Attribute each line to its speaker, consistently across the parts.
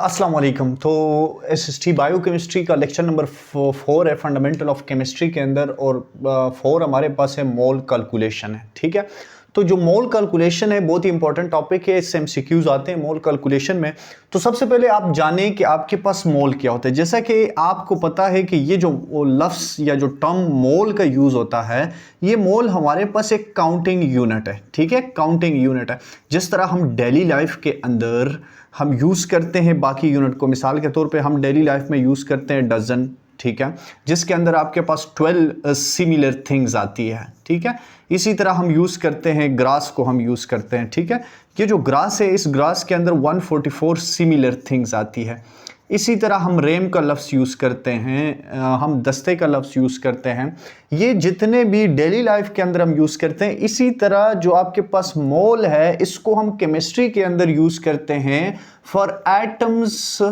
Speaker 1: अस्सलाम वालेकुम। तो एसएसटी बायोकेमिस्ट्री का लेक्चर नंबर 4 है फंडामेंटल ऑफ केमिस्ट्री के अंदर, और 4 हमारे पास है मोल कैलकुलेशन है। ठीक है, तो जो मोल कैलकुलेशन है बहुत ही इंपॉर्टेंट टॉपिक है, इससे एमसीक्यूज आते हैं मोल कैलकुलेशन में। तो सबसे पहले आप जानें कि आपके पास मोल क्या होता है। जैसा कि आपको पता है कि ये जो लफ्स या जो टर्म मोल का यूज होता है, ये मोल हमारे पास एक काउंटिंग यूनिट है। ठीक है, काउंटिंग यूनिट है। जिस तरह हम डेली लाइफ के अंदर हम यूज करते हैं बाकी यूनिट को, मिसाल के तौर पे हम डेली लाइफ में यूज करते हैं डजन, ठीक है, जिसके अंदर आपके पास 12 सिमिलर थिंग्स आती है। ठीक है, इसी तरह हम यूज करते हैं ग्रास को, हम यूज करते हैं। ठीक है, ये जो ग्रास है, इस ग्रास के अंदर 144 सिमिलर थिंग्स आती है। इसी तरह हम रेम का लफ्ज़ यूज़ करते हैं, हम दस्ते का लफ्ज़ यूज़ करते हैं। ये जितने भी डेली लाइफ के अंदर हम यूज़ करते हैं, इसी तरह जो आपके पास मोल है, इसको हम केमिस्ट्री के अंदर यूज़ करते हैं फॉर एटम्स,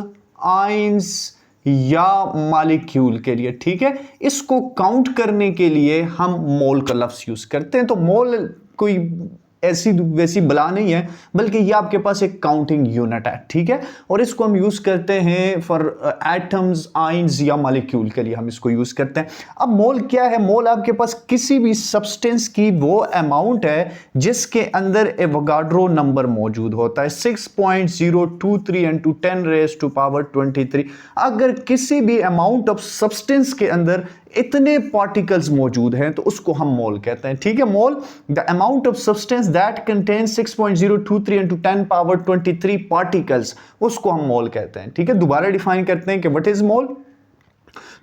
Speaker 1: आयंस या मॉलिक्यूल के लिए। ठीक है, इसको काउंट करने के लिए हम मोल का लफ्ज़ यूज़ करते हैं। तो मोल कोई ऐसी वैसी बला नहीं है, बल्कि ये आपके पास एक काउंटिंग यूनिट है। ठीक है, और इसको हम यूज करते हैं फॉर एटम्स, आयंस या मॉलिक्यूल के लिए हम इसको यूज करते हैं। अब मोल क्या है? मोल आपके पास किसी भी सब्सटेंस की वो अमाउंट है जिसके अंदर एवोगाड्रो नंबर मौजूद होता है, 6.023 into 10 raised to power 23। अगर किसी भी अमाउंट ऑफ सब्सटेंस के अंदर इतने पार्टिकल्स मौजूद हैं तो उसको हम मोल कहते हैं। ठीक है, मोल the amount of substance that contains 6.023 into 10 power 23 particles, उसको हम मोल कहते हैं। ठीक है, दोबारा डिफाइन करते हैं कि व्हाट इज मोल।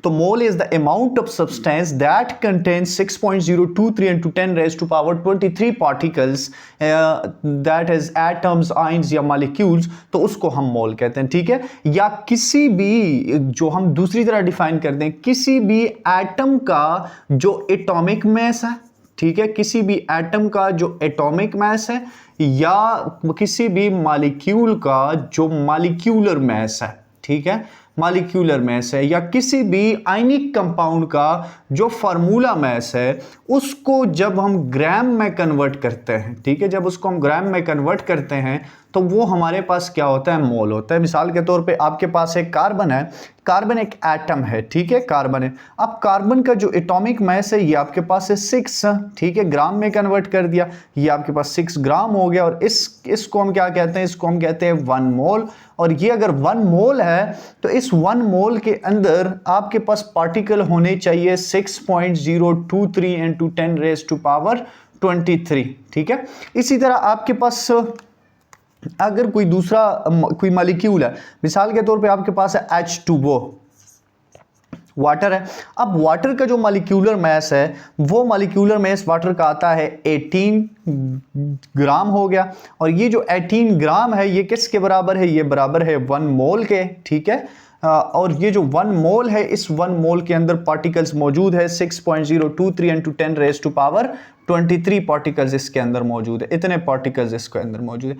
Speaker 1: तो mole is the amount of substance that contains 6.023 into 10 raised to power 23 particles, that is atoms, ions या मॉलिक्यूल्स, तो उसको हम मोल कहते हैं। ठीक है, या किसी भी, जो हम दूसरी तरह डिफाइन करते हैं, किसी भी एटम का जो एटॉमिक मास है, ठीक है, किसी भी एटम का जो एटॉमिक मास है, या किसी भी मॉलिक्यूल का जो मॉलिक्यूलर मास है, ठीक है, मॉलिक्यूलर मास है, या किसी भी आयनिक कंपाउंड का जो फार्मूला मास है, उसको जब हम ग्राम में कन्वर्ट करते हैं, ठीक है, जब उसको हम ग्राम में कन्वर्ट करते हैं तो वो हमारे पास क्या होता है? मोल होता है। मिसाल के तौर पे आपके पास एक कार्बन है, कार्बन एक एटम है, ठीक है, कार्बन है। अब कार्बन का जो एटॉमिक मास है, ये आपके पास है 6, ठीक है, ग्राम में कन्वर्ट कर दिया, ये आपके पास 6 ग्राम हो गया। और इसको हम क्या कहते हैं? इसको हम कहते हैं 1 मोल। और ये अगर 1 मोल है तो इस 1 मोल के अंदर आपके पास पार्टिकल होने चाहिए 6.023 into 10 raised to power 23। ठीक है, इसी तरह आपके पास अगर कोई दूसरा कोई मॉलिक्यूल है, मिसाल के तौर पे आपके पास है H2O, वाटर है। अब वाटर का जो मॉलिक्यूलर मास है, वो मॉलिक्यूलर मास वाटर का आता है 18 ग्राम हो गया। और ये जो 18 ग्राम है, ये किसके बराबर है? ये बराबर है 1 मोल के। ठीक है, और ये जो 1 मोल है, इस 1 मोल के अंदर पार्टिकल्स मौजूद है 6.023 into 10 raised to power 23 particles इसके अंदर मौजूद है, इतने पार्टिकल्स इसके अंदर मौजूद है।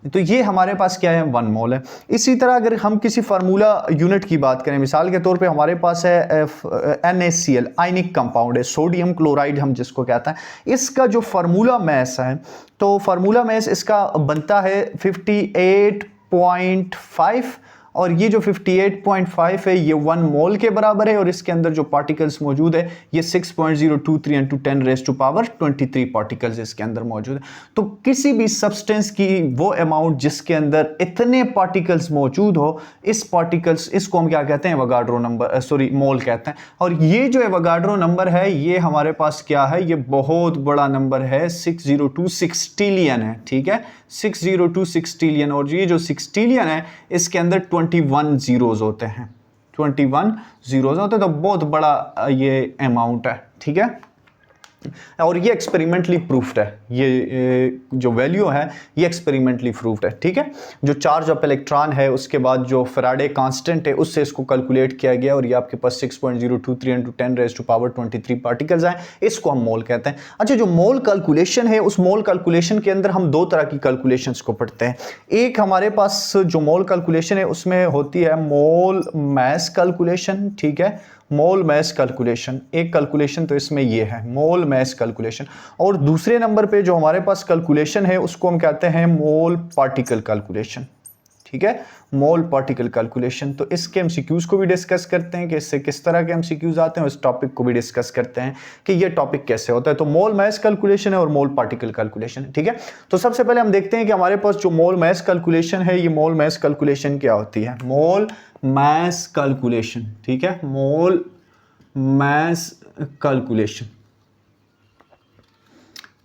Speaker 1: तो ये हमारे पास क्या है? 1 मोल है। इसी तरह अगर हम किसी फार्मूला यूनिट की बात करें, मिसाल के तौर पे हमारे पास है NaCl, आयनिक कंपाउंड है, सोडियम क्लोराइड हम जिसको कहते हैं। इसका जो फार्मूला मास है, तो फार्मूला मास इसका बनता है 58.5, और ये जो 58.5 है, ये 1 मोल के बराबर है। और इसके अंदर जो पार्टिकल्स मौजूद है, ये 6.023 into 10 raised to power 23 particles इसके अंदर मौजूद है। तो किसी भी सब्सटेंस की वो अमाउंट जिसके अंदर इतने पार्टिकल्स मौजूद हो, इस पार्टिकल्स, इसको हम क्या कहते हैं? एवोगाड्रो नंबर, सॉरी, मोल कहते हैं। और ये जो एवोगाड्रो नंबर है, ये हमारे पास क्या है? ये बहुत बड़ा नंबर है, 602 ट्रिलियन है। ठीक है, 602 ट्रिलियन। और ये जो 6 ट्रिलियन है, इसके अंदर 21 जीरोज होते हैं, 21 जीरोज होते हैं। तो बहुत बड़ा ये अमाउंट है। ठीक है, और ये एक्सपेरिमेंटली प्रूफ्ड है, ये जो वैल्यू है ये एक्सपेरिमेंटली प्रूफ्ड है। ठीक है, जो चार्ज ऑफ इलेक्ट्रॉन है, उसके बाद जो फैराडे कांस्टेंट है, उससे इसको कैलकुलेट किया गया, और ये आपके पास 6.023 into 10 raised to power 23 particles हैं, इसको हम मोल कहते हैं। अच्छा, जो मोल कैलकुलेशन है, उस मोल कैलकुलेशन के अंदर हम 2 तरह की कैलकुलेशंस को पढ़ते हैं। एक हमारे पास जो मोल कैलकुलेशन है, उसमें होती है मोल मास कैलकुलेशन। ठीक है, मोल मास कैलकुलेशन, एक कैलकुलेशन तो इसमें ये है मोल मास कैलकुलेशन। और दूसरे नंबर पे जो हमारे पास कैलकुलेशन है, उसको हम कहते हैं मोल पार्टिकल कैलकुलेशन। ठीक है, मोल पार्टिकल कैलकुलेशन। तो इसके एमसीक्यूज को भी डिस्कस करते हैं कि इससे किस तरह के एमसीक्यूज आते हैं, इस टॉपिक को भी डिस्कस करते हैं कि ये टॉपिक कैसे होता है। तो मोल मास कैलकुलेशन है और मोल पार्टिकल कैलकुलेशन है, ठीक है। तो सबसे पहले हम देखते हैं कि हमारे पास जो मोल मास कैलकुलेशन है, ये मोल मास कैलकुलेशन क्या होती है। मोल मास कैलकुलेशन, ठीक है, मोल मास कैलकुलेशन,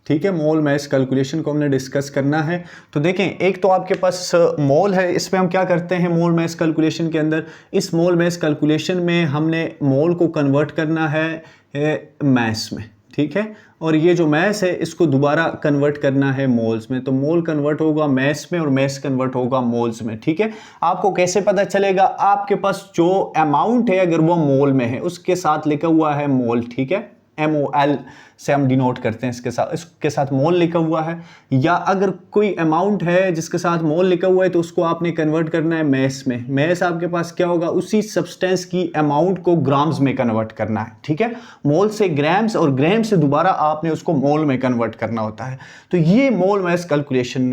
Speaker 1: ठीक है। मोल मास कैलकुलेशन को हमने डिस्कस करना है। तो देखें, एक तो आपके पास मोल है, इसमें हम क्या करते हैं मोल मास कैलकुलेशन के अंदर, इस मोल मास कैलकुलेशन में हमने मोल को कन्वर्ट करना है मास में, ठीक है। और ये जो मास है इसको दोबारा कन्वर्ट करना है मोल्स में। तो मोल कन्वर्ट होगा मास में और मास कन्वर्ट होगा मोल्स में, ठीक है। आपको कैसे पता चलेगा, आपके पास जो अमाउंट है अगर वो मोल में है उसके साथ लिखा हुआ है मोल, ठीक है, MOL से हम डिनोट करते हैं, इसके साथ मोल लिखा हुआ है। या अगर कोई अमाउंट है जिसके साथ मोल लिखा हुआ है तो उसको आपने कन्वर्ट करना है मैस में। मैस आपके पास क्या होगा, उसी सब्सटेंस की अमाउंट को ग्राम्स में कन्वर्ट करना है, ठीक है। मोल से ग्राम्स और ग्राम से दोबारा आपने उसको मोल में कन्वर्ट करना होता है। तो ये मोल मास कैलकुलेशन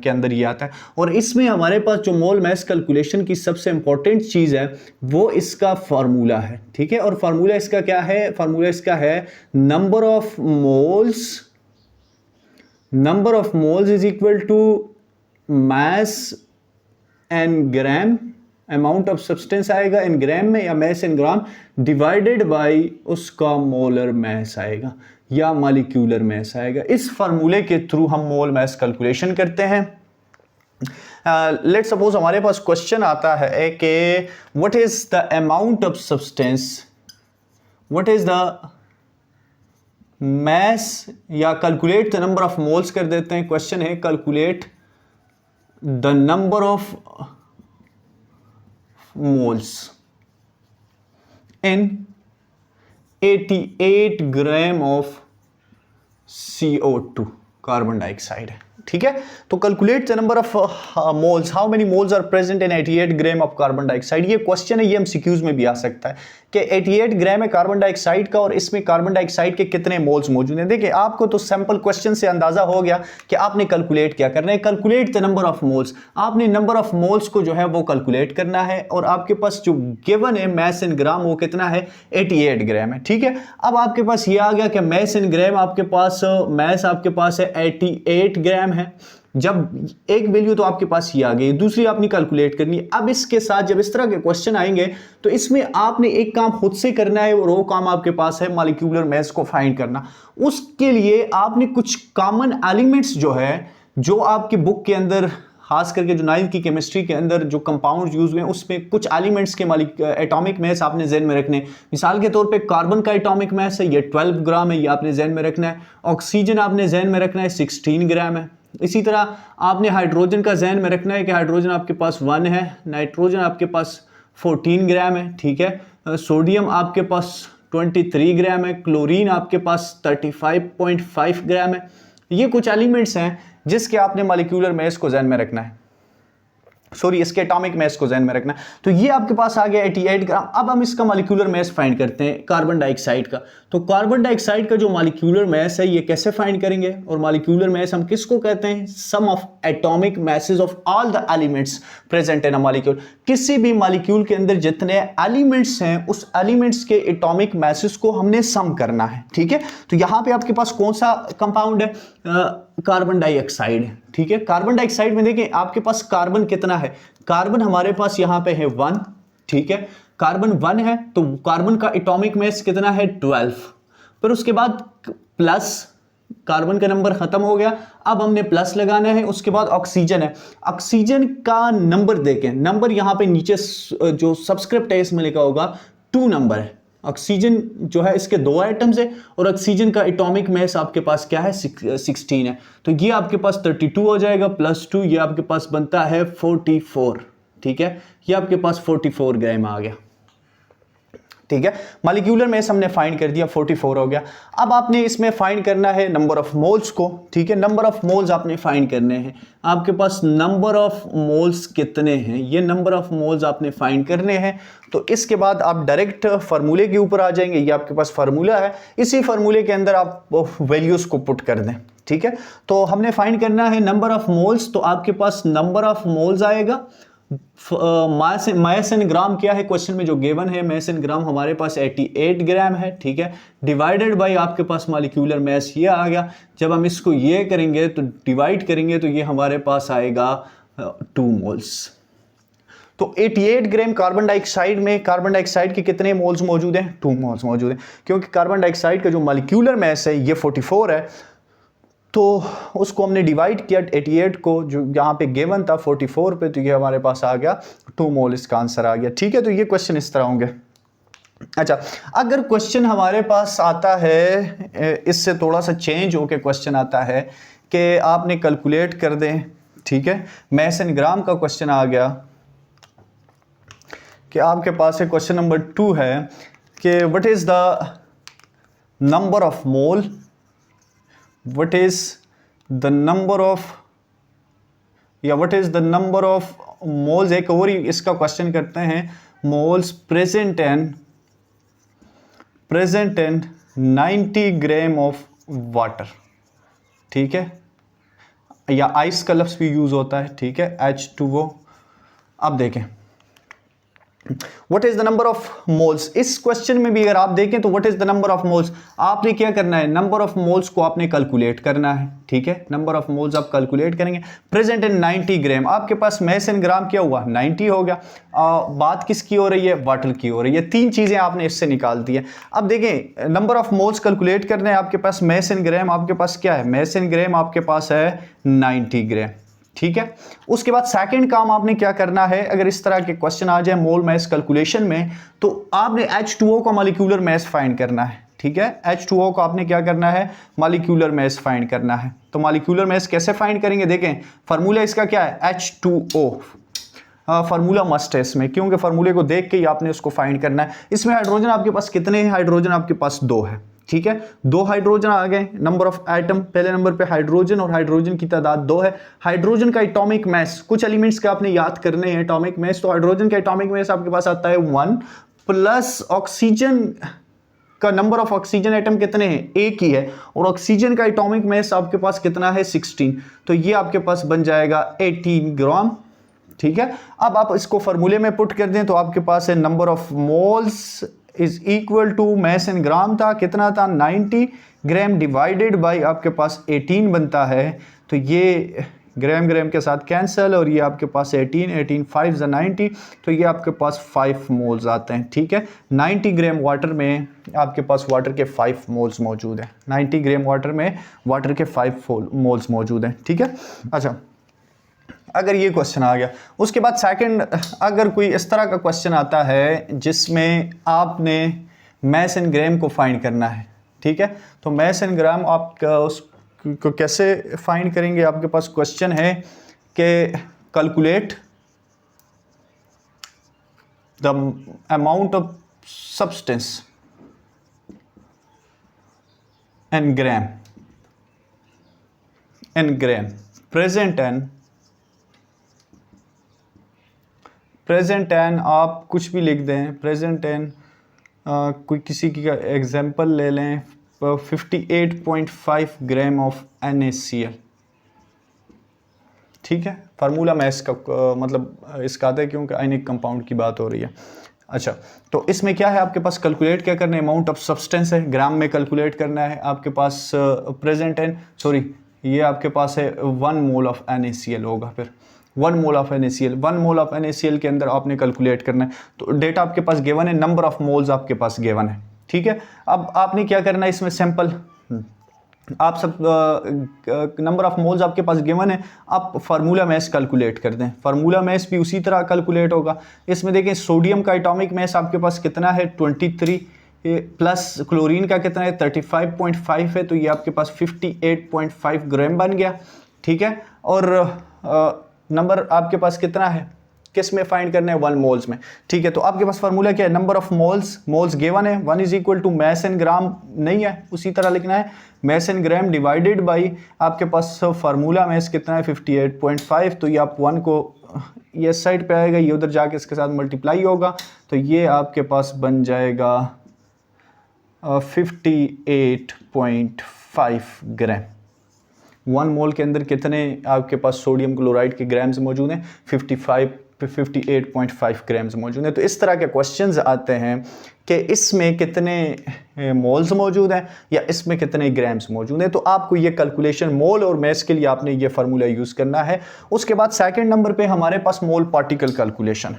Speaker 1: के अंदर ये आता है। और इसमें हमारे पास जो मोल मास कैलकुलेशन की सबसे इंपॉर्टेंट चीज़ है वो इसका फार्मूला है, ठीक है। और फार्मूला इसका क्या है, फार्मूला इसका है number of moles is equal to mass and gram, amount of substance आएगा इन ग्राम में या mass in gram divided by उसका मोलर mass आएगा या मॉलिक्यूलर mass आएगा। इस फार्मूले के थ्रू हम मोल mass कैलकुलेशन करते हैं। लेट्स सपोज हमारे पास क्वेश्चन आता है कि what is the amount of substance, what is the mass, या calculate the number of moles कर देते हैं। क्वेश्चन है calculate the number of moles in 88 gram of CO2 carbon dioxide, ठीक है। तो calculate the number of moles, how many moles are present in 88 gram of carbon dioxide. ये question है, ये एमसीक्यूज में भी आ सकता है कि 88 ग्राम है कार्बन डाइऑक्साइड का और इसमें कार्बन डाइऑक्साइड के कितने मोल्स मौजूद हैं। देखिए, आपको तो सैंपल क्वेश्चन से अंदाजा हो गया कि आपने कैलकुलेट क्या करना है, calculate the number of moles. आपने नंबर ऑफ मोल्स को जो है वो कैलकुलेट करना है और आपके पास जो गिवन है मैस इन ग्राम वो कितना है, 88 ग्राम है, ठीक है। अब आपके पास ये आ गया कि मैस इन ग्राम आपके पास, मैस आपके पास है 88 ग्राम है। जब एक वैल्यू तो आपके पास ये आ गई, दूसरी आपने कैलकुलेट करनी है। अब इसके साथ जब इस तरह के क्वेश्चन आएंगे तो इसमें आपने एक काम खुद से करना है और वो काम आपके पास है मॉलिक्यूलर मास को फाइंड करना। उसके लिए आपने कुछ कॉमन एलिमेंट्स जो है, जो आपकी बुक के अंदर खास करके जो 9th की केमिस्ट्री के अंदर जो कंपाउंड यूज हुए हैं उसमें कुछ एलिमेंट्स के एटॉमिक मास आपने जहन में रखने। मिसाल के तौर पे कार्बन का एटॉमिक मास है, ये 12 ग्राम है, ये आपने जहन में रखना है। ऑक्सीजन आपने जहन में रखना है, 16 ग्राम है। इसी तरह आपने हाइड्रोजन का जहन में रखना है कि हाइड्रोजन आपके पास 1 है, नाइट्रोजन आपके पास 14 ग्राम है, ठीक है। सोडियम आपके पास 23 ग्राम है, क्लोरीन आपके पास 35.5 ग्राम है। ये कुछ एलिमेंट्स हैं जिसके आपने मॉलिक्यूलर मास को जहन में रखना है, सॉरी इसके एटॉमिक मास को जहन में रखना। तो ये आपके पास आ गया 88 ग्राम। अब हम इसका मॉलिक्यूलर मास फाइंड करते हैं कार्बन डाइऑक्साइड का। तो कार्बन डाइऑक्साइड का जो मॉलिक्यूलर मास है ये कैसे फाइंड करेंगे, और मॉलिक्यूलर मास हम किसको कहते हैं, sum of atomic masses of all the elements present in a molecule. किसी भी मॉलिक्यूल के अंदर जितने एलिमेंट्स हैं उस एलिमेंट्स के एटॉमिक मासेस को हमने सम करना है, ठीक है। तो यहां पे आपके पास कौन सा कंपाउंड है, कार्बन डाइऑक्साइड है, ठीक है। कार्बन डाइऑक्साइड में देखें आपके पास कार्बन कितना है, कार्बन हमारे पास यहां पे है 1, ठीक है। कार्बन 1 है तो कार्बन का एटॉमिक मास कितना है 12। फिर उसके बाद प्लस, कार्बन का नंबर खत्म हो गया, अब हमने प्लस लगाना है। उसके बाद ऑक्सीजन है, ऑक्सीजन का नंबर देखें, नंबर यहां पे नीचे जो सबस्क्रिप्ट है इसमें लिखा होगा 2 नंबर है। ऑक्सीजन जो है इसके 2 आइटम्स है और ऑक्सीजन का एटॉमिक मास आपके पास क्या है 16 है। तो ये आपके पास 32 हो जाएगा प्लस 2, ये आपके पास बनता है 44, ठीक है। ये आपके पास 44 ग्राम आ गया, ठीक है। मॉलिक्यूलर मास हमने फाइंड कर दिया, 44 हो गया। अब आपने इसमें फाइंड करना है नंबर ऑफ मोल्स को, ठीक है। नंबर ऑफ मोल्स आपने फाइंड करने हैं। आपके पास नंबर ऑफ मोल्स कितने हैं, ये नंबर ऑफ मोल्स आपने फाइंड करने हैं। तो इसके बाद आप डायरेक्ट फार्मूले के ऊपर आ जाएंगे। ये आपके पास फार्मूला है, इसी फार्मूले के अंदर आप वैल्यूज को पुट कर दें, ठीक है। तो हमने फाइंड करना है नंबर ऑफ मोल्स, तो आपके पास नंबर ऑफ मोल्स आएगा मास इन ग्राम क्या है क्वेश्चन में जो गिवन है, मास इन ग्राम हमारे पास 88 ग्राम है, ठीक है, डिवाइडेड बाय आपके पास मॉलिक्यूलर मास ये आ गया। जब हम इसको ये करेंगे तो डिवाइड करेंगे तो ये हमारे पास आएगा 2 मोल्स। तो 88 ग्राम कार्बन डाइऑक्साइड में कार्बन डाइऑक्साइड के कितने मोल्स मौजूद हैं? 2 मोल्स मौजूद हैं, क्योंकि कार्बन डाइऑक्साइड का जो मॉलिक्यूलर मास है ये 44 है, तो उसको हमने डिवाइड किया 88 को, जो यहाँ पे गिवन था 44 पे, तो ये हमारे पास आ गया 2 मोल, इसका आंसर आ गया। ठीक है, तो ये क्वेश्चन इस तरह होंगे। अच्छा, अगर क्वेश्चन हमारे पास आता है इससे थोड़ा सा चेंज होके क्वेश्चन आता है कि आपने कैलकुलेट कर दें, ठीक है, मास इन ग्राम का क्वेश्चन आ गया कि आपके पास है क्वेश्चन नंबर 2 है कि what is the number of mole, what is the number of moles। एक और ही इसका क्वेश्चन करते हैं, moles present in 90 gram of water, ठीक है, या आइस का लफ्ज़ भी यूज होता है, ठीक है, H2O। अब देखें what is the number of moles, इस क्वेश्चन में भी अगर आप देखें तो what is the number of moles, आपने क्या करना है, नंबर ऑफ मोल्स को आपने कैलकुलेट करना है, ठीक है, नंबर ऑफ मोल्स आप कैलकुलेट करेंगे। प्रेजेंट इन 90 ग्राम, आपके पास मास इन ग्राम क्या हुआ, 90 हो गया। बात किसकी हो रही है, वाटर की हो रही है। 3 चीजें आपने इससे निकाल दी है। अब देखें नंबर ऑफ मोल्स कैलकुलेट करने हैं, आपके पास मास इन ग्राम, आपके पास क्या है, मास इन ग्राम आपके पास है 90 ग्राम, ठीक है। उसके बाद सेकंड काम आपने क्या करना है, अगर इस तरह के क्वेश्चन आ जाए मोल मास कैलकुलेशन में, तो आपने H2O का मॉलिक्यूलर मास फाइंड करना है, ठीक है, H2O को आपने क्या करना है, मॉलिक्यूलर मास फाइंड करना है। तो मॉलिक्यूलर मास कैसे फाइंड करेंगे, देखें फार्मूला इसका क्या है, H2O। फार्मूला मस्ट है इसमें, क्योंकि फार्मूले को देख के ही आपने उसको फाइंड करना है। इसमें हाइड्रोजन आपके पास कितने हैं, हाइड्रोजन आपके पास 2 है, ठीक है, 2 हाइड्रोजन आ गए। नंबर ऑफ एटम, पहले नंबर पे हाइड्रोजन, और हाइड्रोजन की तादाद 2 है। हाइड्रोजन का एटॉमिक मास, कुछ एलिमेंट्स का आपने याद करने हैं एटॉमिक मास, तो हाइड्रोजन का एटॉमिक मास आपके पास आता है 1, प्लस ऑक्सीजन का नंबर ऑफ ऑक्सीजन एटम कितने हैं, एक ही है, और ऑक्सीजन का एटॉमिक मास आपके पास कितना है 16, तो ये आपके पास बन जाएगा 18 ग्राम, ठीक है। अब आप इसको फार्मूले में पुट कर दें तो आपके पास है number of moles is equal to mass in gram था, कितना था 90 ग्राम, डिवाइडेड बाय आपके पास 18 बनता है, तो ये ग्राम ग्राम के साथ कैंसिल, और ये आपके पास 18 5 90, तो ये आपके पास 5 मोल्स आते हैं, ठीक है। 90 ग्राम वाटर में आपके पास वाटर के 5 मोल्स मौजूद हैं, 90 ग्राम वाटर में वाटर के 5 मोल्स मौजूद हैं, ठीक है। अच्छा, अगर ये क्वेश्चन आ गया, उसके बाद सेकंड, अगर कोई इस तरह का क्वेश्चन आता है जिसमें आपने मास इन ग्राम को फाइंड करना है, ठीक है, तो मास इन ग्राम आप उसको कैसे फाइंड करेंगे, आपके पास क्वेश्चन है कि calculate the amount of substance in gram present N आप कुछ भी लिख दें, प्रेजेंट एन कोई किसी की एग्जांपल ले लें, 58.5 ग्राम ऑफ NaCl, ठीक है। फार्मूला मैं इसका मतलब इसका आता है क्योंकि आयनिक कंपाउंड की बात हो रही है। अच्छा, तो इसमें क्या है आपके पास, कैलकुलेट क्या करना है, अमाउंट ऑफ सब्सटेंस है, ग्राम में कैलकुलेट करना है आपके पास। प्रेजेंट एन ये आपके पास है 1 मोल ऑफ NaCl होगा, फिर 1 मोल ऑफ NaCl के अंदर आपने कैलकुलेट करना है। तो डेटा आपके पास गिवन है, नंबर ऑफ मोल्स आपके पास गिवन है, ठीक है। अब आपने क्या करना है इसमें, सैंपल आप सब नंबर ऑफ मोल्स आपके पास गिवन है, आप फार्मूला मास कैलकुलेट कर दें, फार्मूला मास भी उसी तरह कैलकुलेट होगा। इसमें देखें सोडियम का एटॉमिक मास आपके पास कितना है 23, प्लस क्लोरीन का कितना है 35.5 है, तो ये आपके पास 58.5 ग्राम बन गया, ठीक है। और नंबर आपके पास कितना है, किस में फाइंड करना है, 1 मोल्स में, ठीक है। तो आपके पास फार्मूला क्या है, नंबर ऑफ मोल्स गिवन है, 1 is equal to mass in ग्राम नहीं है, उसी तरह लिखना है मास इन ग्राम डिवाइडेड बाई आपके पास फार्मूला मास कितना है 58.5, तो ये आप 1 को ये साइड पे आएगा, ये उधर जाके इसके साथ मल्टीप्लाई होगा, तो ये आपके पास बन जाएगा 58.5 ग्राम। 1 मोल के अंदर कितने आपके पास सोडियम क्लोराइड के ग्राम्स मौजूद हैं, 58.5 ग्राम्स मौजूद हैं। तो इस तरह के क्वेश्चंस आते हैं कि इसमें कितने मोल्स मौजूद हैं या इसमें कितने ग्राम्स मौजूद हैं। तो आपको ये कैलकुलेशन मोल और मैस के लिए आपने ये फार्मूला यूज़ करना है। उसके बाद सेकंड नंबर पे हमारे पास मोल पार्टिकल कैलकुलेशन,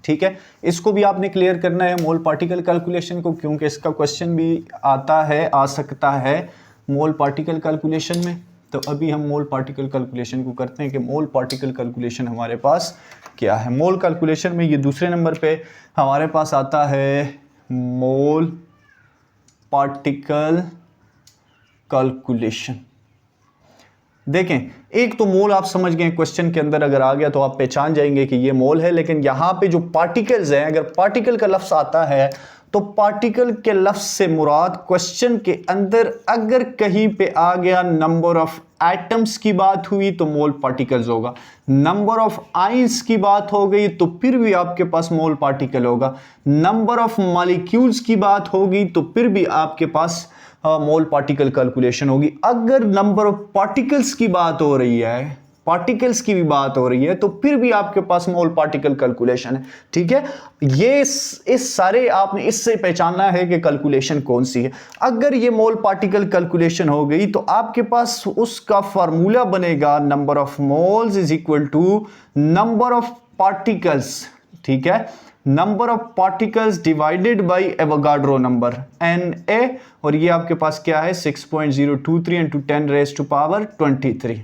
Speaker 1: ठीक है, इसको भी आपने क्लियर करना है मोल पार्टिकल कैलकुलेशन को, क्योंकि इसका क्वेश्चन भी आ सकता है मोल पार्टिकल कैलकुलेशन में। तो अभी हम मोल पार्टिकल कैलकुलेशन को करते हैं कि मोल पार्टिकल कैलकुलेशन हमारे पास क्या है। मोल कैलकुलेशन में ये दूसरे नंबर पे हमारे पास आता है मोल पार्टिकल कैलकुलेशन। देखें, एक तो मोल आप समझ गए, क्वेश्चन के अंदर अगर आ गया तो आप पहचान जाएंगे कि ये मोल है, लेकिन यहां पे जो पार्टिकल्स हैं, अगर पार्टिकल का लफ्ज आता है तो पार्टिकल के लफ्ज से मुराद क्वेश्चन के अंदर अगर कहीं पे आ गया नंबर ऑफ एटम्स की बात हुई तो मोल पार्टिकल्स होगा, नंबर ऑफ आयंस की बात हो गई तो फिर भी आपके पास मोल पार्टिकल होगा, नंबर ऑफ मॉलिक्यूल्स की बात होगी तो फिर भी आपके पास मोल पार्टिकल कैलकुलेशन होगी। अगर नंबर ऑफ पार्टिकल्स की बात हो रही है, पार्टिकल्स की भी बात हो रही है, तो फिर भी आपके पास मोल पार्टिकल कैलकुलेशन है, ठीक है। ये इस सारे आपने इससे पहचानना है कि कैलकुलेशन कौन सी है। अगर ये मोल पार्टिकल कैलकुलेशन हो गई तो आपके पास उसका फार्मूला बनेगा number of moles is equal to number of particles, ठीक है, number of particles divided by Avogadro number Na, और ये आपके पास क्या है 6.023 इंटू 10 रेज़ टू पावर 23,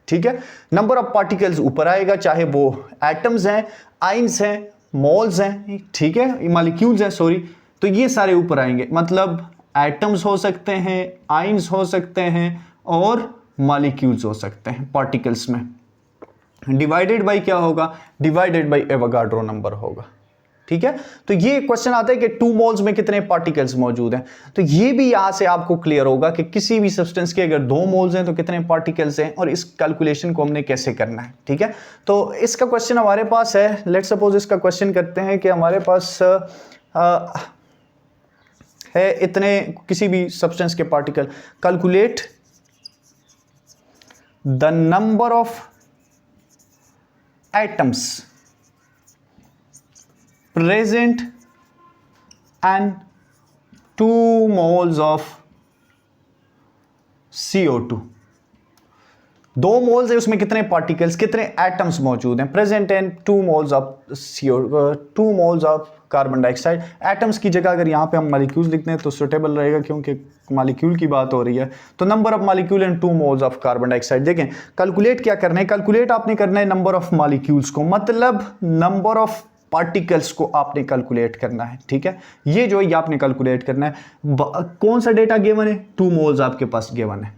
Speaker 1: ठीक है। नंबर ऑफ पार्टिकल्स ऊपर आएगा, चाहे वो एटम्स हैं, आयंस हैं, मोल्स हैं, ठीक है, मॉलिक्यूल्स हैं, सॉरी, तो ये सारे ऊपर आएंगे। मतलब एटम्स हो सकते हैं, आयंस हो सकते हैं और मॉलिक्यूल्स हो सकते हैं पार्टिकल्स में। डिवाइडेड बाय क्या होगा, डिवाइडेड बाय एवोगाड्रो नंबर होगा, ठीक है। तो ये क्वेश्चन आता है कि 2 मोल्स में कितने पार्टिकल्स मौजूद हैं। तो ये भी यहां से आपको क्लियर होगा कि किसी भी सब्सटेंस के अगर 2 मोल्स हैं तो कितने पार्टिकल्स हैं, और इस कैलकुलेशन को हमने कैसे करना है, ठीक है। तो इसका क्वेश्चन हमारे पास है, लेट्स सपोज इसका क्वेश्चन करते हैं कि हमारे पास है इतने किसी भी सब्सटेंस के particle, calculate the number of atoms present and 2 moles of CO2। 2 moles है, उसमें कितने पार्टिकल्स, कितने एटम्स मौजूद हैं, present and 2 moles of CO2, 2 moles of carbon dioxide. Atoms की जगह अगर यहाँ पे हम मॉलिक्यूल्स लिखते हैं तो सुटेबल रहेगा, क्योंकि मॉलिक्यूल की बात हो रही है। तो number of molecule and 2 moles of carbon dioxide. देखें, कैलकुलेट क्या करना है, कैलकुलेट आपने करना है नंबर ऑफ मॉलिक्यूल्स को, मतलब नंबर ऑफ पार्टिकल्स को आपने कैलकुलेट करना है, ठीक है। ये जो है आपने कैलकुलेट करना है। कौन सा डेटा गिवन है, 2 मोल्स आपके पास गिवन है,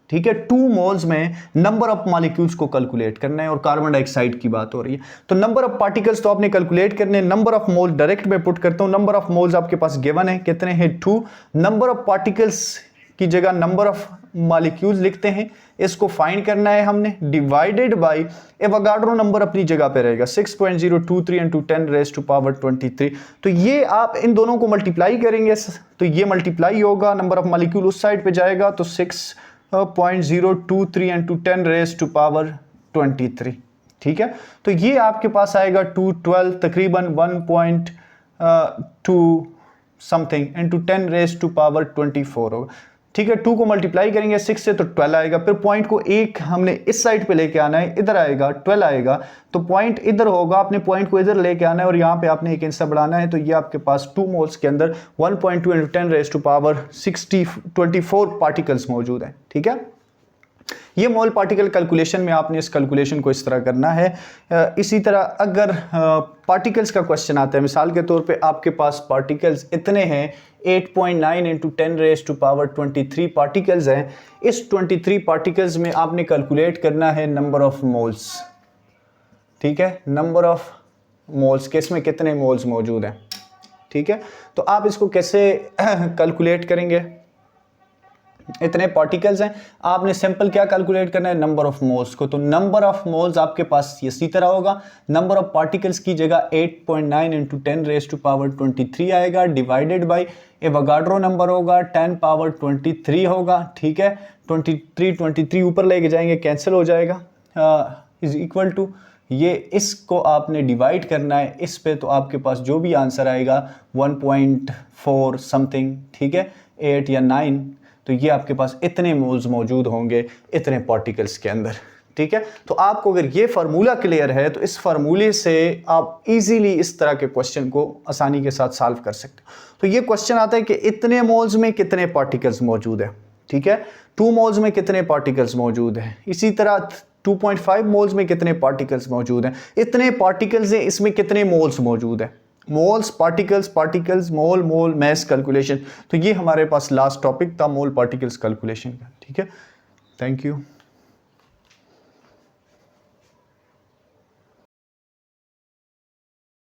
Speaker 1: ठीक है। 2 मोल्स में नंबर ऑफ मॉलिक्यूल्स को कैलकुलेट करना है और कार्बन डाइऑक्साइड की बात हो रही है। तो नंबर ऑफ पार्टिकल्स तो आपने कैलकुलेट करने हैं, नंबर ऑफ मोल डायरेक्ट में पुट करता हूं, नंबर ऑफ मोल्स आपके पास गिवन है, कितने हैं 2, नंबर ऑफ पार्टिकल्स की जगह नंबर ऑफ मॉलिक्यूल्स लिखते हैं, इसको फाइंड करना है हमने, डिवाइडेड बाय एवोगाड्रो नंबर अपनी जगह पे रहेगा 6.023 इंटू 10 रेज़ टू पावर 23। तो ये आप इन दोनों को मल्टीप्लाई करेंगे तो ये मल्टीप्लाई होगा, नंबर ऑफ मॉलिक्यूल उस साइड पे जाएगा तो 6.023 इंटू 10 रेज़ टू पावर 23, ठीक है। तो ये आपके पास आएगा 212 तकरीबन 1.2 something into 10 raise to power 24 होगा, ठीक है। 2 को मल्टीप्लाई करेंगे 6 से तो 12 आएगा, फिर पॉइंट को एक हमने इस साइड पे लेके आना है, इधर आएगा 12 आएगा, तो पॉइंट इधर होगा, आपने पॉइंट को इधर लेके आना है और यहाँ पे आपने एक इंसा बढ़ाना है। तो ये आपके पास 2 मोल्स के अंदर 1.2 into 10 raise to power 24 particles मौजूद हैं, ठीक है। ये मोल पार्टिकल कैलकुलेशन में आपने इस कैलकुलेशन को इस तरह करना है। इसी तरह अगर पार्टिकल्स का क्वेश्चन आता है, मिसाल के तौर पे आपके पास पार्टिकल्स इतने हैं 8.9 into 10 raise to power 23 particles हैं। इस 23 पार्टिकल्स में आपने कैलकुलेट करना है नंबर ऑफ मोल्स, ठीक है, नंबर ऑफ मोल्स के इसमें कितने मोल्स मौजूद हैं, ठीक है। तो आप इसको कैसे कैलकुलेट करेंगे, इतने पार्टिकल्स हैं, आपने सिंपल क्या कैलकुलेट करना है, नंबर ऑफ मोल्स को। तो नंबर ऑफ मोल्स आपके पास इसी तरह होगा, नंबर ऑफ पार्टिकल्स की जगह 8.9 इंटू 10 रेज़ टू पावर 23 आएगा, डिवाइडेड बाय एवोगाड्रो नंबर होगा 10 पावर 23 होगा, ठीक है। 23 ऊपर लेके जाएंगे कैंसिल हो जाएगा, इज इक्वल टू ये इसको आपने डिवाइड करना है इस पे, तो आपके पास जो भी आंसर आएगा 1.4 समथिंग, ठीक है, 8 या 9, तो ये आपके पास इतने मोल्स मौजूद होंगे इतने पार्टिकल्स के अंदर, ठीक है। तो आपको अगर ये फार्मूला क्लियर है तो इस फार्मूले से आप इजीली इस तरह के क्वेश्चन को आसानी के साथ सॉल्व कर सकते हो। तो ये क्वेश्चन आता है कि इतने मोल्स में कितने पार्टिकल्स मौजूद है, ठीक है, 2 मोल्स में कितने पार्टिकल्स मौजूद हैं, इसी तरह 2.5 मोल्स में कितने पार्टिकल्स मौजूद हैं, इतने पार्टिकल्स हैं, इसमें कितने मोल्स मौजूद हैं, मोल्स, पार्टिकल्स, पार्टिकल्स, मोल, मोल, मैस कैलकुलेशन। तो ये हमारे पास लास्ट टॉपिक था मोल पार्टिकल्स कैलकुलेशन का, ठीक है। Thank you.